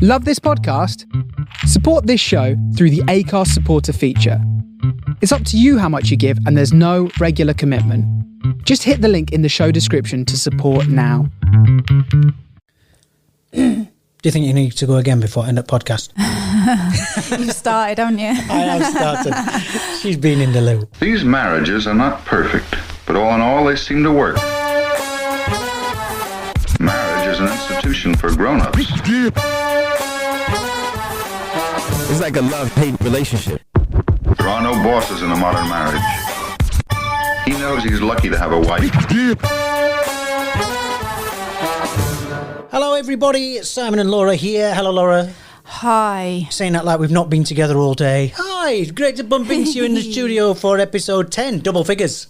Love this podcast? Support this show through the Acast supporter feature. It's up to you how much you give, and there's no regular commitment. Just hit the link in the show description to support now. Do you think you need to go again before I end up podcast? You've started, haven't you? I have started. She's been in the loop. These marriages are not perfect, but all in all, they seem to work. Marriage is an institution for grown-ups. It's like a love-hate relationship. There are no bosses in a modern marriage. He knows he's lucky to have a wife. Hello, everybody. It's Simon and Laura here. Hello, Laura. Hi. Saying that like we've not been together all day. Hi, it's great to bump into you in the studio for episode 10, double figures.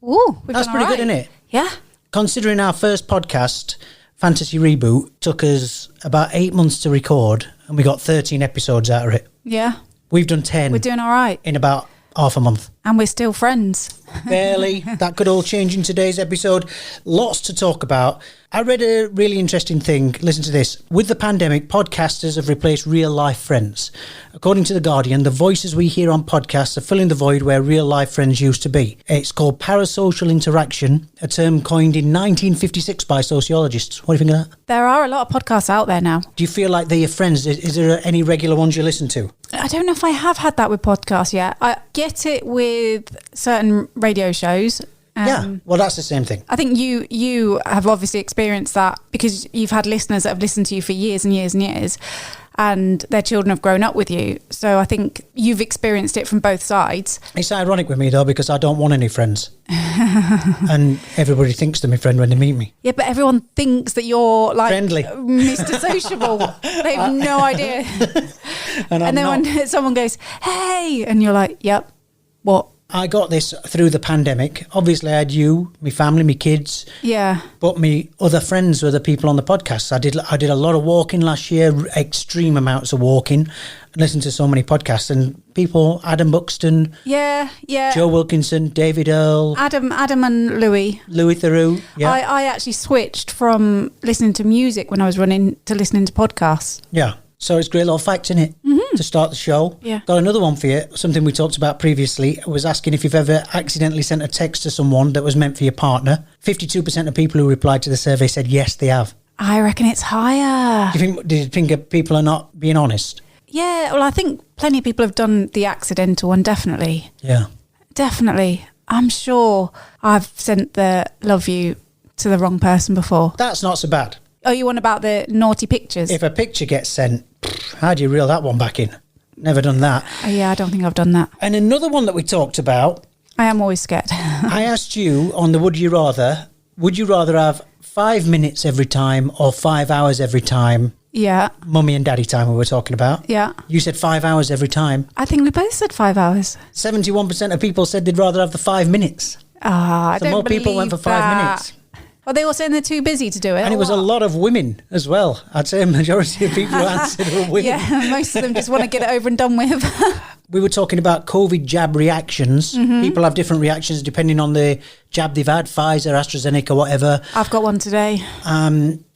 Ooh, That's pretty good, isn't it? Yeah. Considering our first podcast, Fantasy Reboot, took us about 8 months to record, and we got 13 episodes out of it. Yeah. We've done 10 We're doing all right. in about half a month. And we're still friends. Barely. That could all change in today's episode. Lots to talk about. I read a really interesting thing. Listen to this. With the pandemic, podcasters have replaced real-life friends. According to The Guardian, the voices we hear on podcasts are filling the void where real-life friends used to be. It's called parasocial interaction, a term coined in 1956 by sociologists. What do you think of that? There are a lot of podcasts out there now. Do you feel like they're your friends? Is there any regular ones you listen to? I don't know if I have had that with podcasts yet. I get it with certain radio shows. Yeah, well, that's the same thing. I think you have obviously experienced that because you've had listeners that have listened to you for years and years and years, and their children have grown up with you. So I think you've experienced it from both sides. It's ironic with me, though, because I don't want any friends. And everybody thinks they're my friend when they meet me. Yeah, but everyone thinks that you're like Friendly. Mr. Sociable. They have no idea. And then when someone goes, hey, and you're like, yep, what? I got this through the pandemic. Obviously, I had you, my family, my kids. Yeah. But my other friends were the people on the podcast. I did a lot of walking last year, extreme amounts of walking. I listened to so many podcasts and people, Adam Buxton, Yeah. Joe Wilkinson, David Earl, Adam and Louis Theroux. Yeah. I actually switched from listening to music when I was running to listening to podcasts. Yeah. So it's great little facts, isn't it? Mm-hmm. To start the show. Yeah. Got another one for you. Something we talked about previously. I was asking if you've ever accidentally sent a text to someone that was meant for your partner. 52% of people who replied to the survey said yes, they have. I reckon it's higher. Do you think people are not being honest? Yeah, well, I think plenty of people have done the accidental one, definitely. Yeah. Definitely. I'm sure I've sent the love you to the wrong person before. That's not so bad. Oh, you want about the naughty pictures? If a picture gets sent, how do you reel that one back in? Never done that. Oh, yeah, I don't think I've done that. And another one that we talked about, I am always scared. I asked you on the would you rather have 5 minutes every time or 5 hours every time? Yeah. Mummy and daddy time we were talking about. Yeah. You said 5 hours every time. I think we both said 5 hours. 71% of people said they'd rather have the 5 minutes. I So don't more people went for believe 5 that. minutes. Are they all saying they're too busy to do it? And it was a lot of women as well. I'd say a majority of people who answered were women. Yeah, most of them just want to get it over and done with. We were talking about COVID jab reactions. Mm-hmm. People have different reactions depending on the jab they've had, Pfizer, AstraZeneca, whatever. I've got one today.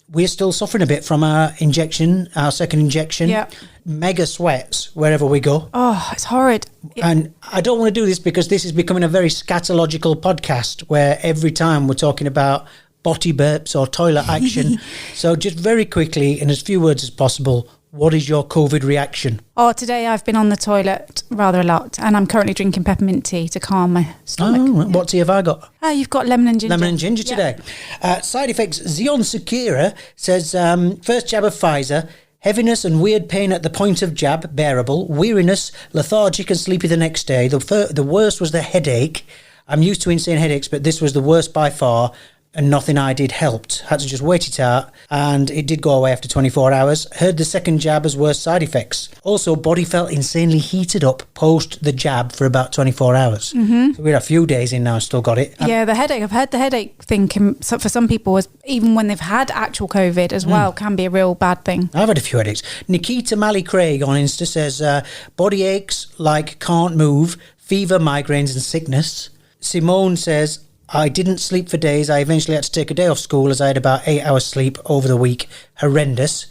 We're still suffering a bit from our second injection. Yeah. Mega sweats wherever we go. Oh, it's horrid. And I don't want to do this because this is becoming a very scatological podcast where every time we're talking about body burps or toilet action. So just very quickly, in as few words as possible, what is your COVID reaction? Oh, today I've been on the toilet rather a lot and I'm currently drinking peppermint tea to calm my stomach. Oh, what tea have I got? Oh, you've got lemon and ginger. Lemon and ginger today. Side effects, Zion Sakira says, first jab of Pfizer, heaviness and weird pain at the point of jab, bearable. Weariness, lethargic and sleepy the next day. The worst was the headache. I'm used to insane headaches, but this was the worst by far. And nothing I did helped. Had to just wait it out, and it did go away after 24 hours. Heard the second jab has worse side effects. Also, body felt insanely heated up post the jab for about 24 hours. Mm-hmm. So we're a few days in now, still got it. Yeah, the headache. I've heard the headache thing for some people, even when they've had actual COVID as well, can be a real bad thing. I've had a few headaches. Nikita Malley Craig on Insta says, body aches like can't move, fever, migraines and sickness. Simone says, I didn't sleep for days. I eventually had to take a day off school as I had about 8 hours sleep over the week. Horrendous.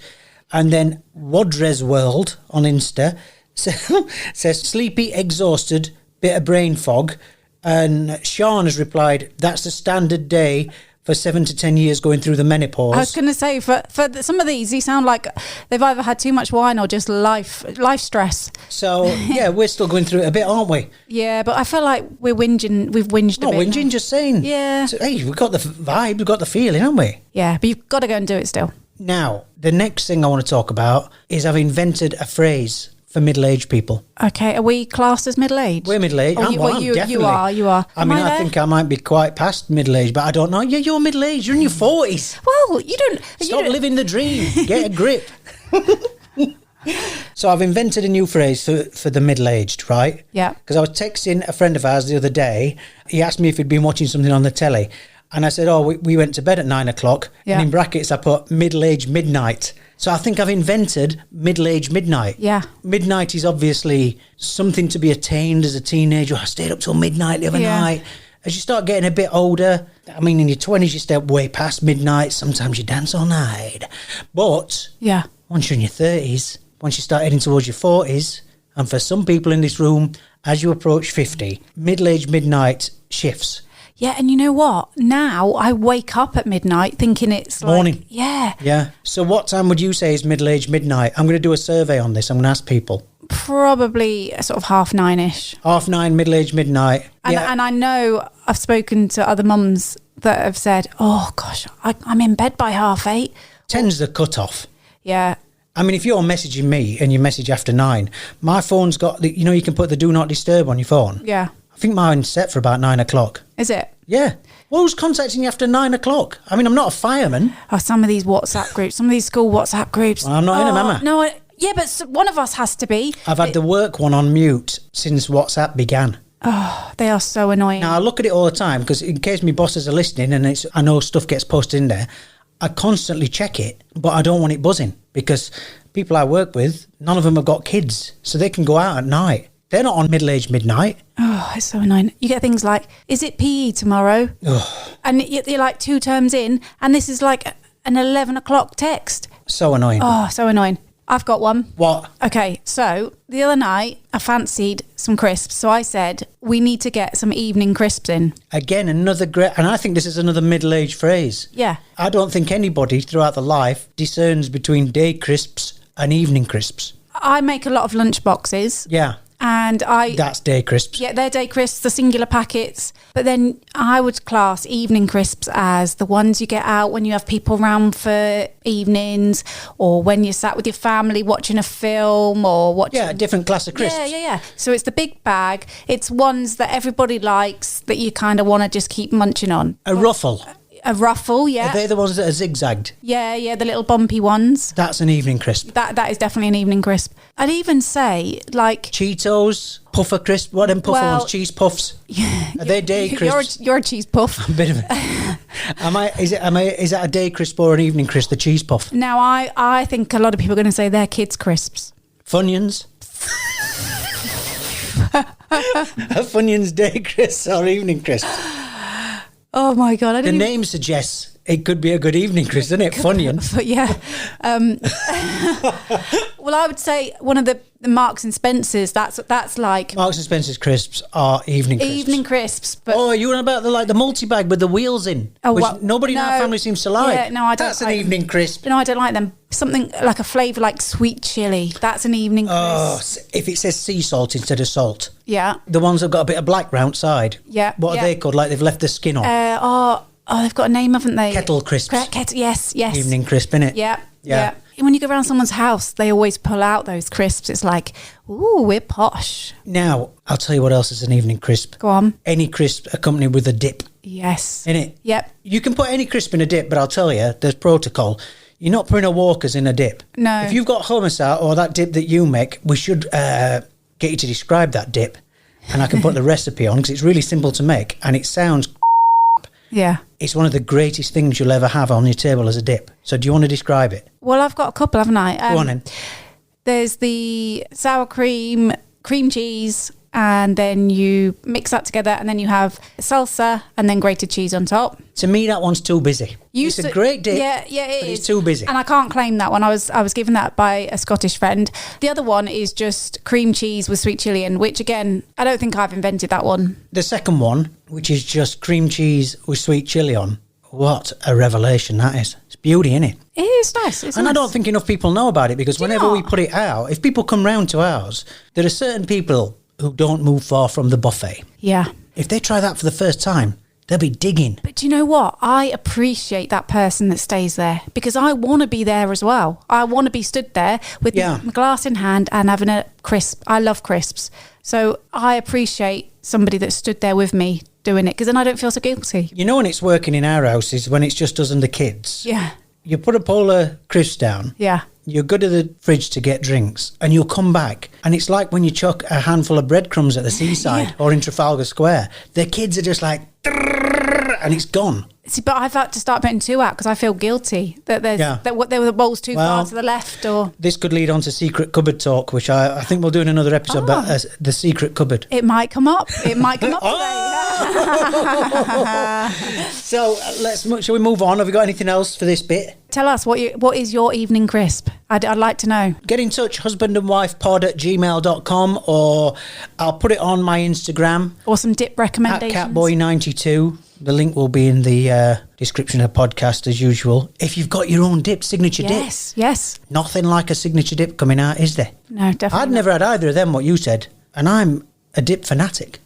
And then Wadres World on Insta says, sleepy, exhausted, bit of brain fog. And Sean has replied, that's the standard day for 7 to 10 years going through the menopause. I was going to say, for some of these sound like they've either had too much wine or just life stress. So, yeah, we're still going through it a bit, aren't we? Yeah, but I feel like we've whinged a bit. Not whinging, just saying. Yeah. So, hey, we've got the vibe, we've got the feeling, haven't we? Yeah, but you've got to go and do it still. Now, the next thing I want to talk about is I've invented a phrase for middle-aged people. Okay, are we classed as middle-aged? We're middle-aged. Oh, I'm definitely. You are. I mean, I think I might be quite past middle-aged, but I don't know. Yeah, you're middle-aged. You're in your 40s. Well, you don't... Stop living the dream. Get a grip. So I've invented a new phrase for the middle-aged, right? Yeah. Because I was texting a friend of ours the other day. He asked me if he'd been watching something on the telly. And I said, we went to bed at 9 o'clock. Yeah. And in brackets, I put middle-aged midnight. So I think I've invented middle-aged midnight. Yeah. Midnight is obviously something to be attained as a teenager. I stayed up till midnight the other night. As you start getting a bit older, I mean, in your 20s, you stay up way past midnight. Sometimes you dance all night. But once you're in your 30s, once you start heading towards your 40s, and for some people in this room, as you approach 50, middle-aged midnight shifts. Yeah, and you know what? Now I wake up at midnight thinking it's morning. Like, yeah. Yeah. So what time would you say is middle-aged midnight? I'm going to do a survey on this. I'm going to ask people. Probably sort of 9:30ish. 9:30, middle-aged midnight. And I know I've spoken to other mums that have said, oh gosh, I'm in bed by 8:30. 10's the cut-off. Yeah. I mean, if you're messaging me and you message after 9, my phone's got, you can put the do not disturb on your phone. Yeah. I think mine's set for about 9 o'clock. Is it? Yeah. Well, who's contacting you after 9 o'clock? I mean, I'm not a fireman. Oh, some of these WhatsApp groups, some of these school WhatsApp groups. Well, I'm not in them, am I? No, yeah, but one of us has to be. I've had the work one on mute since WhatsApp began. Oh, they are so annoying. Now, I look at it all the time because in case my bosses are listening and I know stuff gets posted in there, I constantly check it, but I don't want it buzzing because people I work with, none of them have got kids, so they can go out at night. They're not on middle-aged midnight. Oh, it's so annoying. You get things like, is it PE tomorrow? Ugh. And you're like 2 terms in, and this is like an 11 o'clock text. So annoying. Oh, so annoying. I've got one. What? Okay, so the other night, I fancied some crisps. So I said, we need to get some evening crisps in. Again, another great... And I think this is another middle-aged phrase. Yeah. I don't think anybody throughout their life discerns between day crisps and evening crisps. I make a lot of lunch boxes. Yeah. And that's day crisps. Yeah, they're day crisps, the singular packets. But then I would class evening crisps as the ones you get out when you have people around for evenings, or when you're sat with your family watching a film, or watching... Yeah, a different class of crisps. Yeah. So it's the big bag. It's ones that everybody likes that you kind of want to just keep munching on. A ruffle. A ruffle, yeah. Are they the ones that are zigzagged? Yeah, the little bumpy ones. That's an evening crisp. That is definitely an evening crisp. I'd even say, like... Cheetos, puffer crisp, what them puffer ones? Cheese puffs? Yeah. Are they day crisps? You're a cheese puff. A bit of it. Is that a day crisp or an evening crisp, the cheese puff? Now, I think a lot of people are going to say they're kids' crisps. Funyuns? Funyuns day crisps or evening crisps? Oh my God. The name suggests it could be a good evening crisp, doesn't it? Funyun. But yeah. Well, I would say one of the Marks and Spencer's, that's like... Marks and Spencer's crisps are evening crisps. Evening crisps. But you're on about the multi-bag with the wheels in, which nobody in our family seems to like. Yeah, no, I don't. That's an evening crisp. No, I don't like them. Something like a flavour like sweet chilli. That's an evening crisp. Oh, if it says sea salt instead of salt. Yeah. The ones that have got a bit of black round side. Yeah. What are they called? Like they've left the skin on. They've got a name, haven't they? Kettle crisps. Yes. Evening crisp, innit? Yeah. When you go around someone's house, they always pull out those crisps. It's like, ooh, we're posh. Now, I'll tell you what else is an evening crisp. Go on. Any crisp accompanied with a dip. Yes. Innit? Yep. You can put any crisp in a dip, but I'll tell you, there's protocol. You're not putting a Walker's in a dip. No. If you've got hummus out or that dip that you make, we should get you to describe that dip. And I can put the recipe on because it's really simple to make and it sounds... Yeah. It's one of the greatest things you'll ever have on your table as a dip. So do you want to describe it? Well, I've got a couple, haven't I? Go on then. There's the sour cream cheese, and then you mix that together, and then you have salsa and then grated cheese on top. To me, that one's too busy. It's a great dip. Yeah, it but is. It's too busy. And I can't claim that one. I was given that by a Scottish friend. The other one is just cream cheese with sweet chilli in, which again, I don't think I've invented that one. The second one, which is just cream cheese with sweet chilli on, what a revelation that is. It's beauty, isn't it? It is nice. It's and nice. I don't think enough people know about it, because whenever we put it out, if people come round to ours, there are certain people who don't move far from the buffet. Yeah. If they try that for the first time, they'll be digging. But do you know what? I appreciate that person that stays there, because I want to be there as well. I want to be stood there with my glass in hand and having a crisp. I love crisps. So I appreciate somebody that stood there with me doing it, because then I don't feel so guilty. You know when it's working in our house is when it's just us and the kids. Yeah. You put a bowl of crisps down. Yeah. You go to the fridge to get drinks, and you'll come back, and it's like when you chuck a handful of breadcrumbs at the seaside or in Trafalgar Square. The kids are just like, and it's gone. See, but I've had to start putting 2 out because I feel guilty that there were the bowls too far to the left. Or this could lead on to secret cupboard talk, which I think we'll do in another episode about the secret cupboard. It might come up. It might come up today. So shall we move on? Have we got anything else for this bit? Tell us what is your evening crisp? I'd like to know. Get in touch, husbandandwifepod@gmail.com, or I'll put it on my Instagram. Or some dip recommendations. At Catboy92. The link will be in the description of the podcast as usual. If you've got your own dip, signature dip. Yes. Nothing like a signature dip coming out, is there? No, definitely I'd never had either of them, what you said. And I'm a dip fanatic.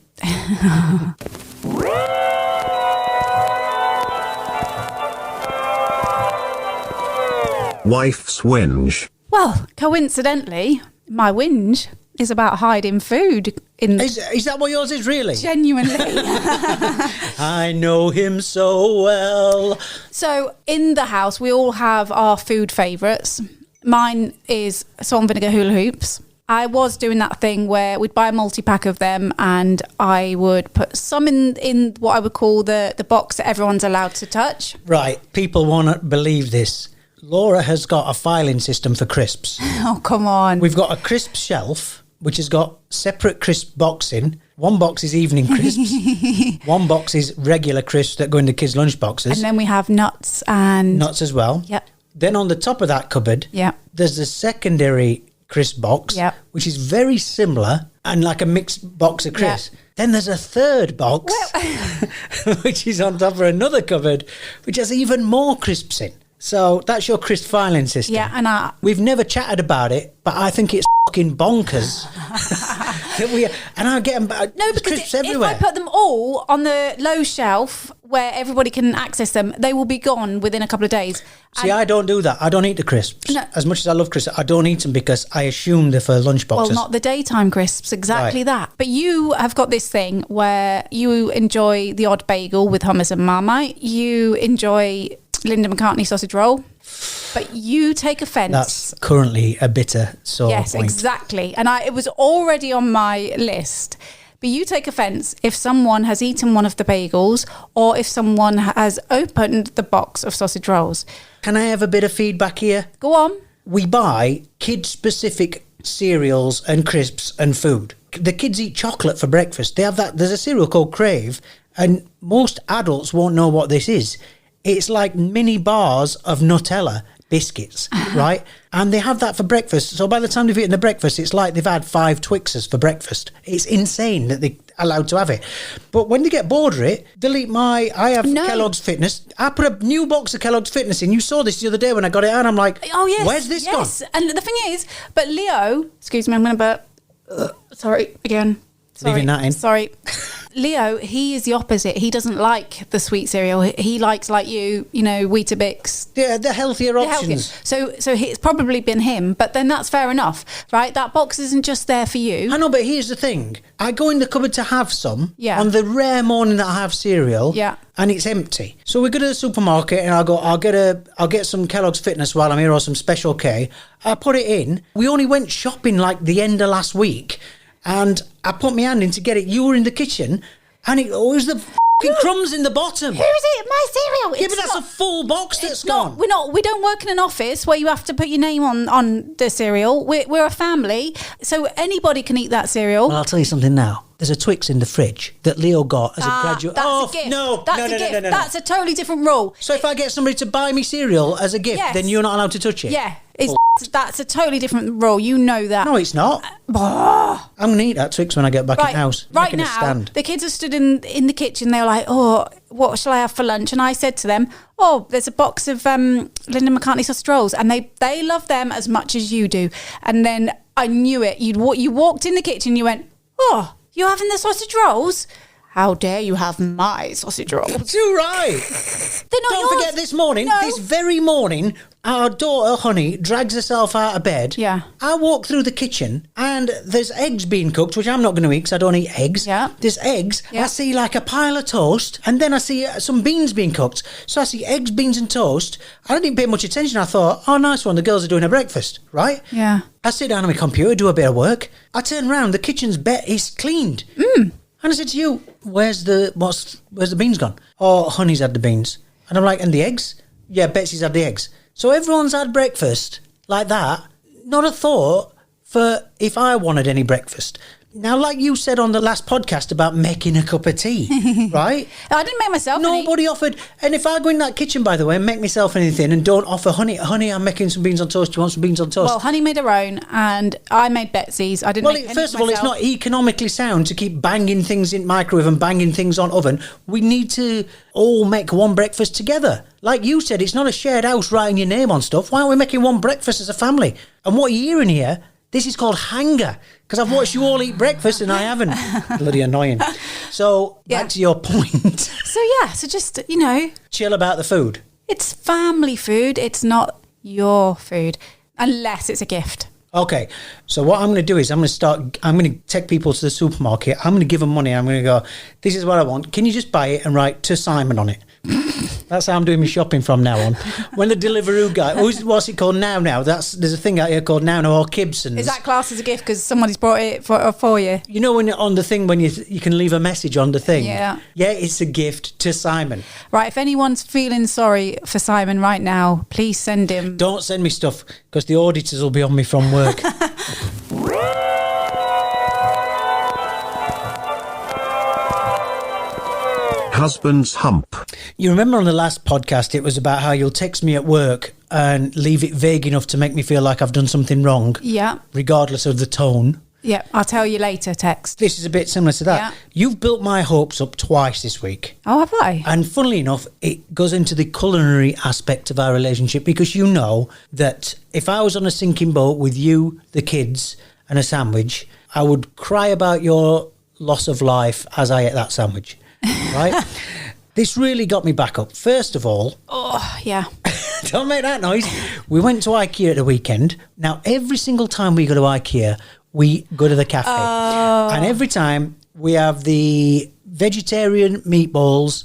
Wife's whinge. Well, coincidentally, my whinge is about hiding food. Is that what yours is, really? Genuinely. I know him so well. So in the house, we all have our food favourites. Mine is salt and vinegar hula hoops. I was doing that thing where we'd buy a multi-pack of them, and I would put some in what I would call the box that everyone's allowed to touch. Right, people won't believe this. Lorra has got a filing system for crisps. Oh, come on. We've got a crisp shelf, which has got separate crisp boxing. One box is evening crisps. One box is regular crisps that go into kids' lunch boxes. And then we have nuts and... Nuts as well. Yep. Then on the top of that cupboard, there's a secondary crisp box, which is very similar and like a mixed box of crisps. Then there's a third box, which is on top of another cupboard, which has even more crisps in. So that's your crisp filing system. Yeah, and we've never chatted about it, but I think it's fucking bonkers. And I get them. No, because crisps everywhere. If I put them all on the low shelf where everybody can access them, they will be gone within a couple of days. See, I don't do that. I don't eat the crisps. No. As much as I love crisps, I don't eat them because I assume they're for lunch boxes. Well, not the daytime crisps, exactly that. But you have got this thing where you enjoy the odd bagel with hummus and Marmite. You enjoy Linda McCartney sausage roll, but you take offence. That's currently a bitter sore Yes, point. exactly. And it was already on my list. But you take offence if someone has eaten one of the bagels or if someone has opened the box of sausage rolls. Can I have a bit of feedback here? Go on. We buy kid-specific cereals and crisps and food. The kids eat chocolate for breakfast. They have that. There's a cereal called Crave, and most adults won't know what this is. It's like mini bars of Nutella biscuits, right? And they have that for breakfast. So by the time they've eaten the breakfast, it's like they've had 5 Twixes for breakfast. It's insane that they're allowed to have it. But when they get bored of it, they'll eat I have Kellogg's Fitness. I put a new box of Kellogg's Fitness in. You saw this the other day when I got it out. I'm like, oh, yes. Where's this gone? And the thing is, but Leo, excuse me, I'm going to sorry, again. Sorry. Leaving that in. Sorry. Leo, he is the opposite. He doesn't like the sweet cereal. He likes, like you know, Weetabix. Yeah, the healthier options. So it's probably been him, but then that's fair enough, right? That box isn't just there for you. I know, but here's the thing. I go in the cupboard to have some on the rare morning that I have cereal, and it's empty. So we go to the supermarket and I'll get some Kellogg's Fitness while I'm here, or some Special K. I put it in. We only went shopping like the end of last week, and I put my hand in to get it. You were in the kitchen, And it always the fucking crumbs in the bottom. Who is it? My cereal. Yeah, but that's a full box that's gone. We don't work in an office where you have to put your name on the cereal. We're a family, so anybody can eat that cereal. Well, I'll tell you something now. There's a Twix in the fridge that Leo got as a graduate. That's a gift. No. That's a totally different rule. So if I get somebody to buy me cereal as a gift, then you're not allowed to touch it? Yeah. That's a totally different rule. You know that. No, it's not. I'm going to eat that Twix when I get back in the house. Right now, the kids are stood in the kitchen. They were like, oh, what shall I have for lunch? And I said to them, oh, there's a box of Linda McCartney sausage rolls. And they love them as much as you do. And then I knew it. You walked in the kitchen, you went, oh, you're having the sausage rolls? How dare you have my sausage rolls? Too right. They're not Don't yours. forget this very morning, our daughter, Honey, drags herself out of bed. Yeah. I walk through the kitchen and there's eggs being cooked, which I'm not going to eat because I don't eat eggs. Yeah. There's eggs. Yeah. I see like a pile of toast and then I see some beans being cooked. So I see eggs, beans and toast. I didn't pay much attention. I thought, oh, nice one. The girls are doing a breakfast, right? Yeah. I sit down on my computer, do a bit of work. I turn around, the kitchen's is cleaned. And I said to you, where's the beans gone? Oh, Honey's had the beans. And I'm like, and the eggs? Yeah, Betsy's had the eggs. So everyone's had breakfast like that. Not a thought for if I wanted any breakfast. Now, like you said on the last podcast about making a cup of tea, right? I didn't make myself any. Nobody offered. And if I go in that kitchen, by the way, and make myself anything and don't offer Honey, I'm making some beans on toast. Do you want some beans on toast? Well, Honey made her own and I made Betsy's. I didn't make any first of all, myself. it's not economically sound to keep banging things in microwave and banging things on oven. We need to all make one breakfast together. Like you said, it's not a shared house writing your name on stuff. Why aren't we making one breakfast as a family? And what you're hearing here, this is called hanger. Because I've watched you all eat breakfast and I haven't. Bloody annoying. So, back to your point. So just, Chill about the food. It's family food. It's not your food. Unless it's a gift. Okay. So what I'm going to do is I'm going to take people to the supermarket. I'm going to give them money. I'm going to go, this is what I want. Can you just buy it and write to Simon on it? That's how I'm doing my shopping from now on. When the Deliveroo guy, what's it called now? There's a thing out here called now or Kibson's. Is that classed as a gift because somebody's brought it for you? You know when on the thing when you can leave a message on the thing? Yeah. Yeah, it's a gift to Simon. Right, if anyone's feeling sorry for Simon right now, please send him. Don't send me stuff because the auditors will be on me from work. Husband's hump. You remember on the last podcast, it was about how you'll text me at work and leave it vague enough to make me feel like I've done something wrong. Yeah. Regardless of the tone. Yeah, I'll tell you later, text. This is a bit similar to that. Yeah. You've built my hopes up twice this week. Oh, have I? And funnily enough, it goes into the culinary aspect of our relationship because you know that if I was on a sinking boat with you, the kids, and a sandwich, I would cry about your loss of life as I ate that sandwich. Right? This really got me back up. First of all... Oh, yeah. Don't make that noise. We went to IKEA at the weekend. Now, every single time we go to IKEA, we go to the cafe. And every time we have the vegetarian meatballs,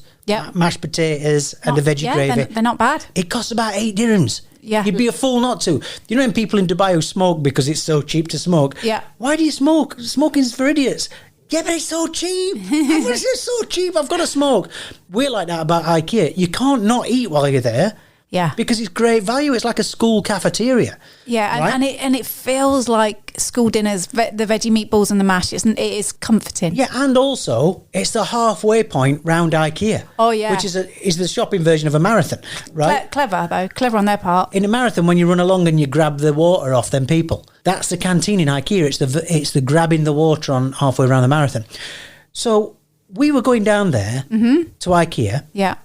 mashed potatoes, and the veggie gravy. They're not bad. It costs about 8 dirhams. Yeah. You'd be a fool not to. You know when people in Dubai who smoke because it's so cheap to smoke? Yeah. Why do you smoke? Smoking's for idiots. Yeah, but it's so cheap. It's so cheap. I've got to smoke. We're like that about IKEA. You can't not eat while you're there. Yeah. Because it's great value. It's like a school cafeteria. Yeah, right? and it feels like school dinners, the veggie meatballs and the mash. It is comforting. Yeah, and also it's the halfway point round IKEA. Oh, yeah. Which is the shopping version of a marathon, right? Clever, though. Clever on their part. In a marathon, when you run along and you grab the water off them people, that's the canteen in IKEA. It's the grabbing the water on halfway around the marathon. So we were going down there to IKEA. Yeah.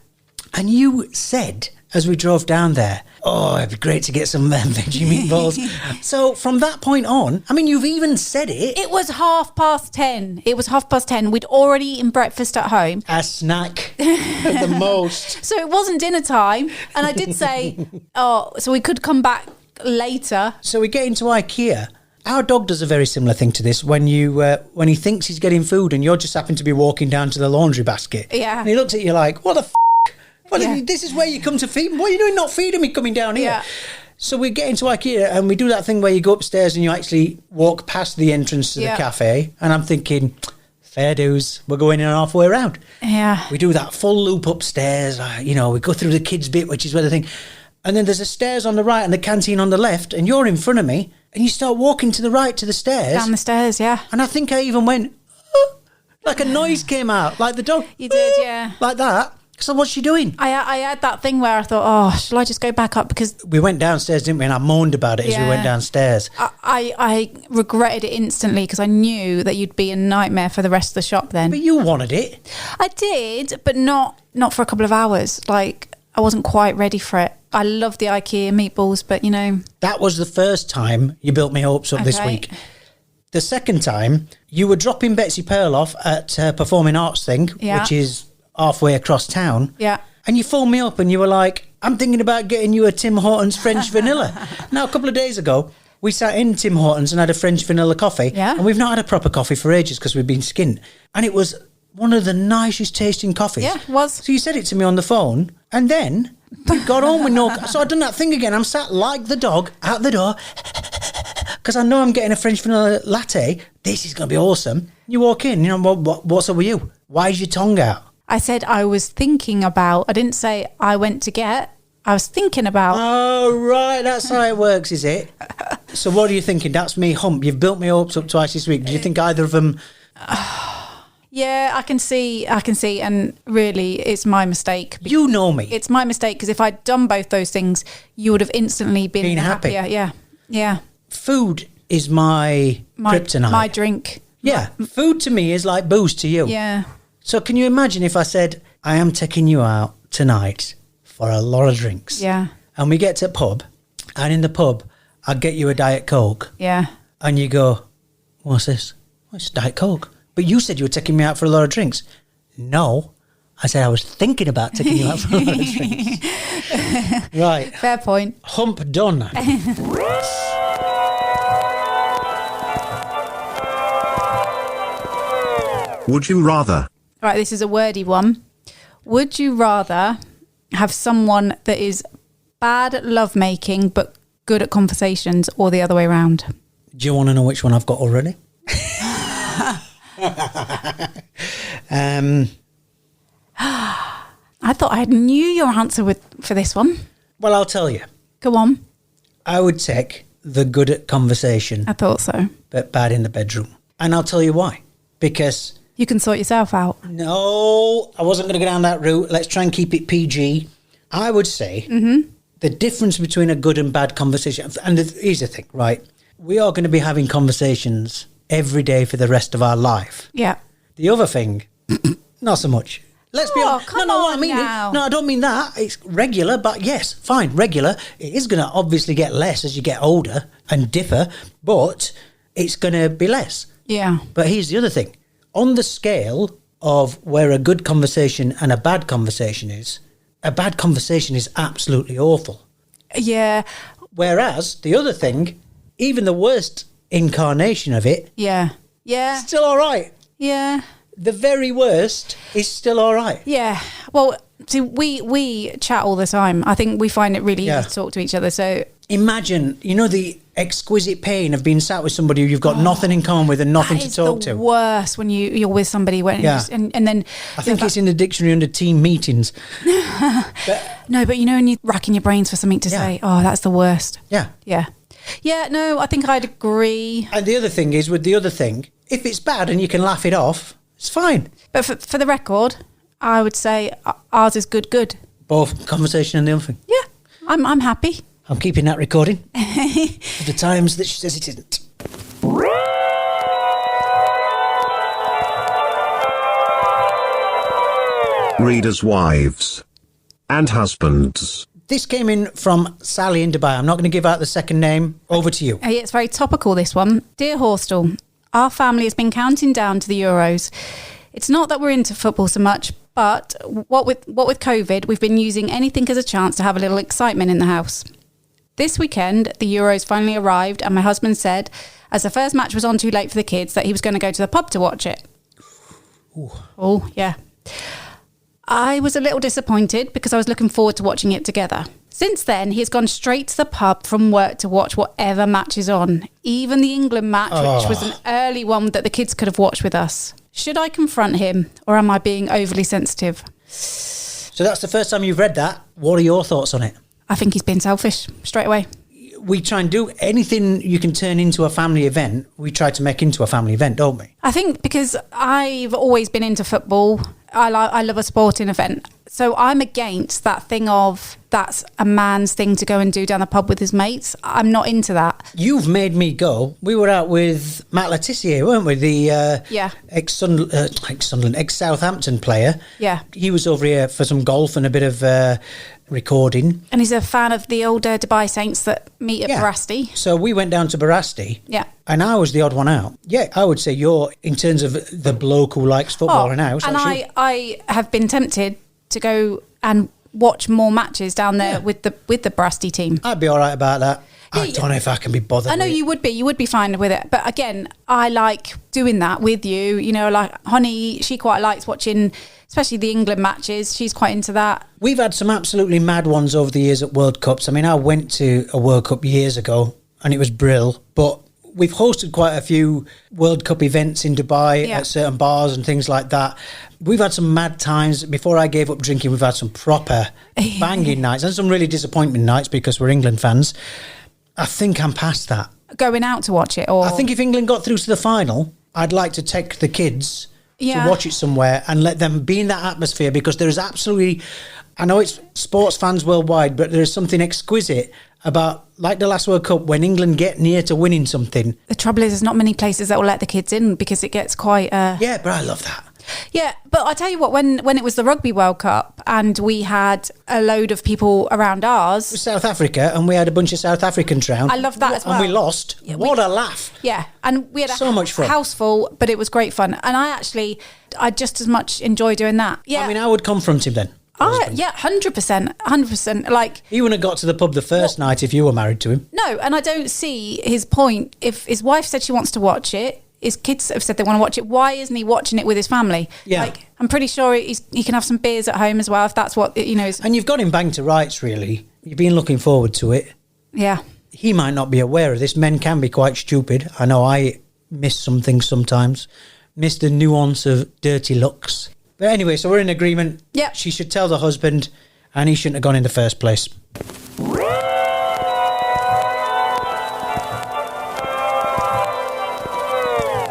And you said, as we drove down there, oh, it'd be great to get some veggie meatballs. So from that point on, I mean, you've even said it. It was 10:30. It was 10:30. We'd already eaten breakfast at home. A snack at the most. So it wasn't dinner time. And I did say, so we could come back later. So we get into IKEA. Our dog does a very similar thing to this when he thinks he's getting food and you're just happen to be walking down to the laundry basket. Yeah. And he looks at you like, what the f***? Well, this is where you come to feed me. What are you doing not feeding me coming down here? Yeah. So we get into IKEA and we do that thing where you go upstairs and you actually walk past the entrance to the cafe. And I'm thinking, fair dues. We're going in halfway around. Yeah. We do that full loop upstairs. We go through the kids' bit, which is where the thing. And then there's the stairs on the right and the canteen on the left, and you're in front of me, and you start walking to the right to the stairs. Down the stairs, yeah. And I think I even went, "Oh," like a noise came out, like the dog. You did, yeah. Like that. So what's she doing? I had that thing where I thought, shall I just go back up? Because we went downstairs, didn't we? And I moaned about it as we went downstairs. I regretted it instantly because I knew that you'd be a nightmare for the rest of the shop then. But you wanted it. I did, but not for a couple of hours. Like, I wasn't quite ready for it. I love the IKEA meatballs, but That was the first time you built me hopes up this week. The second time, you were dropping Betsy Pearl off at Performing Arts thing, which is halfway across town. Yeah. And you phoned me up and you were like, I'm thinking about getting you a Tim Hortons French vanilla. Now, a couple of days ago, we sat in Tim Hortons and had a French vanilla coffee. Yeah. And we've not had a proper coffee for ages because we've been skint. And it was one of the nicest tasting coffees. Yeah, it was. So you said it to me on the phone and then we got home with no... So I've done that thing again. I'm sat like the dog out the door because I know I'm getting a French vanilla latte. This is going to be awesome. You walk in, what's up with you? Why is your tongue out? I said I was thinking about. I didn't say I went to get. I was thinking about. Oh, right. That's how it works, is it? So what are you thinking? That's me, Hump. You've built me hopes up twice this week. Do you think either of them... Yeah, I can see. And really, it's my mistake. You know me. It's my mistake because if I'd done both those things, you would have instantly been happy. happier. Yeah. Food is my kryptonite. My drink. Yeah. Food to me is like booze to you. Yeah. So can you imagine if I said, I am taking you out tonight for a lot of drinks. Yeah. And we get to a pub, and in the pub, I get you a Diet Coke. Yeah. And you go, what's this? Oh, it's Diet Coke. But you said you were taking me out for a lot of drinks. No. I said I was thinking about taking you out for a lot of drinks. Right. Fair point. Hump done. Would you rather? Right, this is a wordy one. Would you rather have someone that is bad at lovemaking but good at conversations, or the other way around? Do you want to know which one I've got already? I thought I knew your answer for this one. Well, I'll tell you. Go on. I would take the good at conversation, I thought so. but bad in the bedroom. And I'll tell you why. Because, You can sort yourself out. no, I wasn't going to go down that route. Let's try and keep it PG. I would say the difference between a good and bad conversation, and here's the thing, right? We are going to be having conversations every day for the rest of our life. Yeah. The other thing, not so much. Let's be honest. come No, I on mean now. it. No, I don't mean that. It's regular, but yes, fine, regular. It is going to obviously get less as you get older and differ, but it's going to be less. Yeah. But here's the other thing. On the scale of where a good conversation and a bad conversation is, a bad conversation is absolutely awful. Yeah. Whereas the other thing, even the worst incarnation of it, Yeah. Yeah. still all right. Yeah. The very worst is still all right. Yeah. Well, see, we chat all the time. I think we find it really Yeah. easy to talk to each other. So Imagine, the exquisite pain of being sat with somebody who you've got nothing in common with and nothing that to is talk the to. worst when you're with somebody Yeah. and then I think it's in the dictionary under team meetings. no, but when you're racking your brains for something to Yeah. say, that's the worst. Yeah. Yeah, no, I think I'd agree. And the other thing is, with the other thing, if it's bad and you can laugh it off, it's fine. But for the record, I would say ours is good. Both conversation and the other thing. Yeah, I'm happy. I'm keeping that recording for the times that she says it isn't. Readers' wives and husbands. This came in from Sally in Dubai. I'm not going to give out the second name. Over to you. Hey, it's very topical, this one. Dear Horstel, our family has been counting down to the Euros. It's not that we're into football so much, but what with COVID, we've been using anything as a chance to have a little excitement in the house. This weekend, the Euros finally arrived, and my husband said, as the first match was on too late for the kids, that he was going to go to the pub to watch it. Ooh. Oh, yeah. I was a little disappointed because I was looking forward to watching it together. Since then, he has gone straight to the pub from work to watch whatever match is on, even the England match, which was an early one that the kids could have watched with us. Should I confront him or am I being overly sensitive? So that's the first time you've read that. What are your thoughts on it? I think he's being selfish straight away. We try and do anything you can turn into a family event. We try to make into a family event, don't we? I think because I've always been into football, I love a sporting event. So I'm against that thing of that's a man's thing to go and do down the pub with his mates. I'm not into that. You've made me go. We were out with Matt Letitia, weren't we? The ex-Southampton player. Yeah. He was over here for some golf and a bit of recording. And he's a fan of the older Dubai Saints that meet at Barasti. So we went down to Barasti. Yeah. And I was the odd one out. Yeah, I would say you're, in terms of the bloke who likes football and house. And I have been tempted to go and watch more matches down there with the Barasti team. I'd be all right about that. I don't know if I can be bothered. I know with it. you would be fine with it. But again, I like doing that with you. You know, like Honey, she quite likes watching, especially the England matches. She's quite into that. We've had some absolutely mad ones over the years at World Cups. I mean, I went to a World Cup years ago and it was brill, but we've hosted quite a few World Cup events in Dubai at certain bars and things like that. We've had some mad times. Before I gave up drinking, we've had some proper banging nights and some really disappointment nights because we're England fans. I think I'm past that. Going out to watch it? Or I think if England got through to the final, I'd like to take the kids to watch it somewhere and let them be in that atmosphere, because there is absolutely, I know it's sports fans worldwide, but there is something exquisite about, like the last World Cup, when England get near to winning something. The trouble is there's not many places that will let the kids in because it gets quite... Yeah, but I love that. Yeah, but I tell you what, when it was the Rugby World Cup and we had a load of people around ours... South Africa, and we had a bunch of South Africans round. I love that as well. And we lost. Yeah, what a laugh. Yeah, and we had so much fun. House full, but it was great fun. And I just as much enjoy doing that. Yeah. I mean, I would confront him then. Yeah, 100%. Like, he wouldn't have got to the pub the first night if you were married to him. No, and I don't see his point. If his wife said she wants to watch it, his kids have said they want to watch it, why isn't he watching it with his family? Yeah. Like, I'm pretty sure he can have some beers at home as well, if that's what, you know. And you've got him banged to rights, really. You've been looking forward to it. Yeah. He might not be aware of this. Men can be quite stupid. I know I miss some things sometimes. Miss the nuance of dirty looks. But anyway, so we're in agreement. Yeah. She should tell the husband, and he shouldn't have gone in the first place.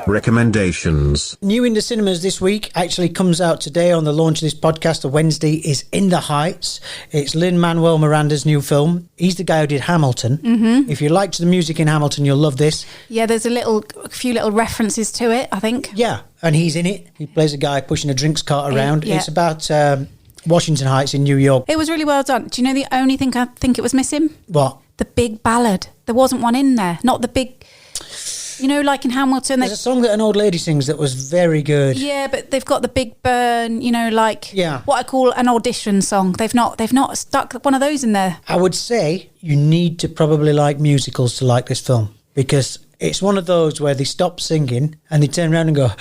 Recommendations. New in the cinemas this week actually comes out today on the launch of this podcast. The Wednesday is In the Heights. It's Lin-Manuel Miranda's new film. He's the guy who did Hamilton. Mm-hmm. If you liked the music in Hamilton, you'll love this. Yeah, there's a few little references to it, I think. Yeah, and he's in it. He plays a guy pushing a drinks cart around. Yeah. It's about Washington Heights in New York. It was really well done. Do you know the only thing I think it was missing? What? The big ballad. There wasn't one in there. Not the big... You know, like in Hamilton... There's a song that an old lady sings that was very good. Yeah, but they've got the big burn, you know, like what I call an audition song. They've not stuck one of those in there. I would say you need to probably like musicals to like this film, because it's one of those where they stop singing and they turn around and go...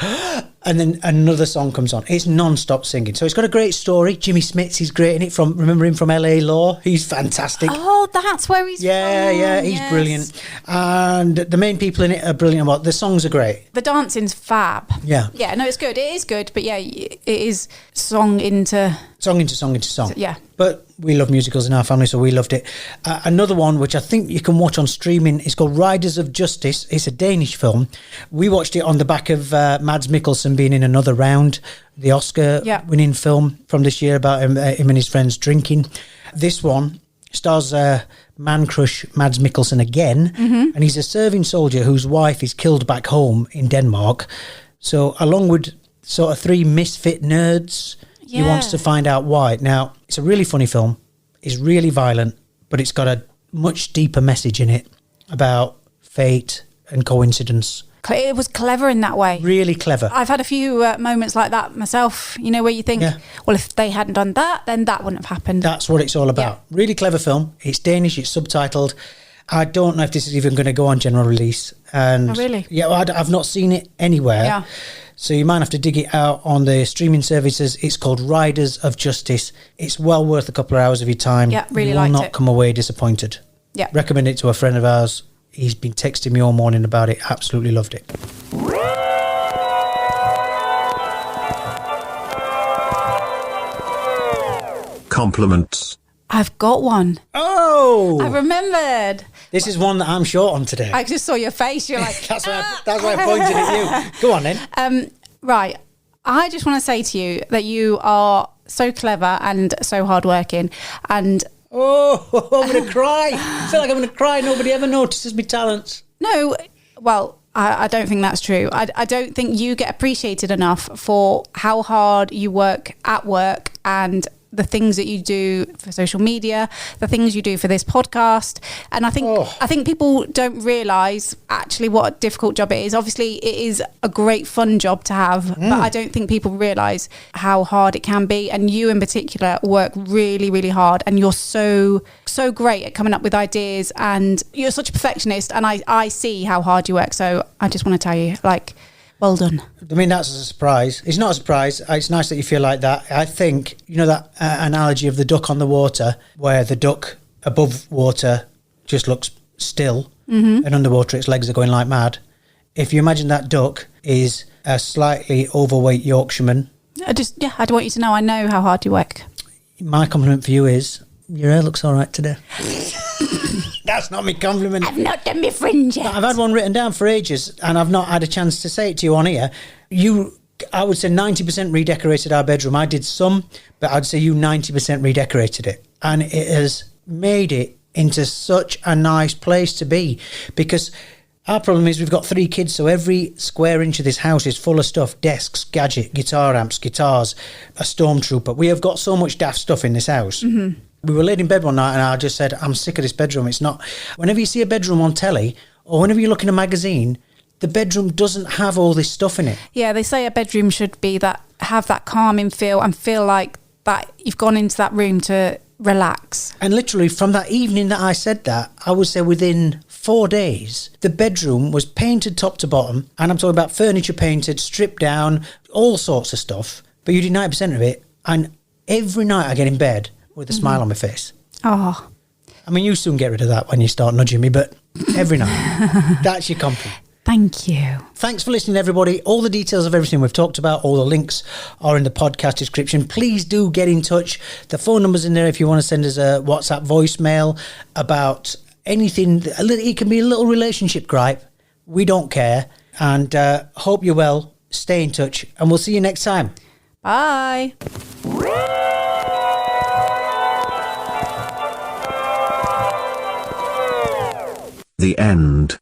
and then another song comes on. It's non-stop singing. So it's got a great story. Jimmy Smits, he's great in it. Remember him from LA Law? He's fantastic. Oh, that's where he's from. Yeah, he's brilliant. And the main people in it are brilliant. Well, the songs are great. The dancing's fab. Yeah. Yeah, no, it's good. It is good. But yeah, it is song into... Song into song into song. Yeah. But we love musicals in our family, so we loved it. Another one, which I think you can watch on streaming, is called Riders of Justice. It's a Danish film. We watched it on the back of Mads Mikkelsen being in Another Round, the Oscar-winning film from this year about him and his friends drinking. This one stars man crush Mads Mikkelsen again, and he's a serving soldier whose wife is killed back home in Denmark. So along with sort of three misfit nerds... He wants to find out why. Now, it's a really funny film. It's really violent, but it's got a much deeper message in it about fate and coincidence. It was clever in that way. Really clever. I've had a few moments like that myself, you know, where you think, well, if they hadn't done that, then that wouldn't have happened. That's what it's all about. Yeah. Really clever film. It's Danish. It's subtitled. I don't know if this is even going to go on general release. And oh, really? Yeah, I've not seen it anywhere. Yeah. So you might have to dig it out on the streaming services. It's called Riders of Justice. It's well worth a couple of hours of your time. Yeah, really liked it. You will it. not come away disappointed. Yeah. Recommend it to a friend of ours. He's been texting me all morning about it. Absolutely loved it. compliments. I've got one. Oh! I remembered. This is one that I'm short on today. I just saw your face. You're like, That's why I pointed at you. Go on then. Right. I just want to say to you that you are so clever and so hardworking. And Oh, I'm going to cry. I feel like I'm going to cry. Nobody ever notices my talents. no, well, I don't think that's true. I don't think you get appreciated enough for how hard you work at work and the things that you do for social media, the things you do for this podcast. And I think people don't realise actually what a difficult job it is. Obviously, it is a great fun job to have, but I don't think people realise how hard it can be. And you in particular work really, really hard, and you're so great at coming up with ideas, and you're such a perfectionist, and I see how hard you work. So I just want to tell you, like, well done. I mean, that's a surprise. It's not a surprise. It's nice that you feel like that. I think, you know, that analogy of the duck on the water, where the duck above water just looks still, and underwater its legs are going like mad. If you imagine that duck is a slightly overweight Yorkshireman. I want you to know I know how hard you work. My compliment for you is, your hair looks all right today. That's not my compliment. I've not done my fringe yet. I've had one written down for ages, and I've not had a chance to say it to you on here. I would say 90% redecorated our bedroom. I did some, but I'd say you 90% redecorated it. And it has made it into such a nice place to be. Because our problem is we've got 3 kids, so every square inch of this house is full of stuff. Desks, gadget, guitar amps, guitars, a stormtrooper. We have got so much daft stuff in this house. Mm-hmm. We were laid in bed one night and I just said, I'm sick of this bedroom. It's not... Whenever you see a bedroom on telly or whenever you look in a magazine, the bedroom doesn't have all this stuff in it. Yeah, they say a bedroom should be have that calming feel and feel like that you've gone into that room to relax. And literally from that evening that I said that, I would say within 4 days, the bedroom was painted top to bottom. And I'm talking about furniture painted, stripped down, all sorts of stuff. But you did 90% of it. And every night I get in bed with a smile on my face. Oh. I mean, you soon get rid of that when you start nudging me, but every night. That's your compliment. Thank you. Thanks for listening, everybody. All the details of everything we've talked about, all the links are in the podcast description. Please do get in touch. The phone number's in there if you want to send us a WhatsApp voicemail about anything. It can be a little relationship gripe. We don't care. And hope you're well. Stay in touch. And we'll see you next time. Bye. The end.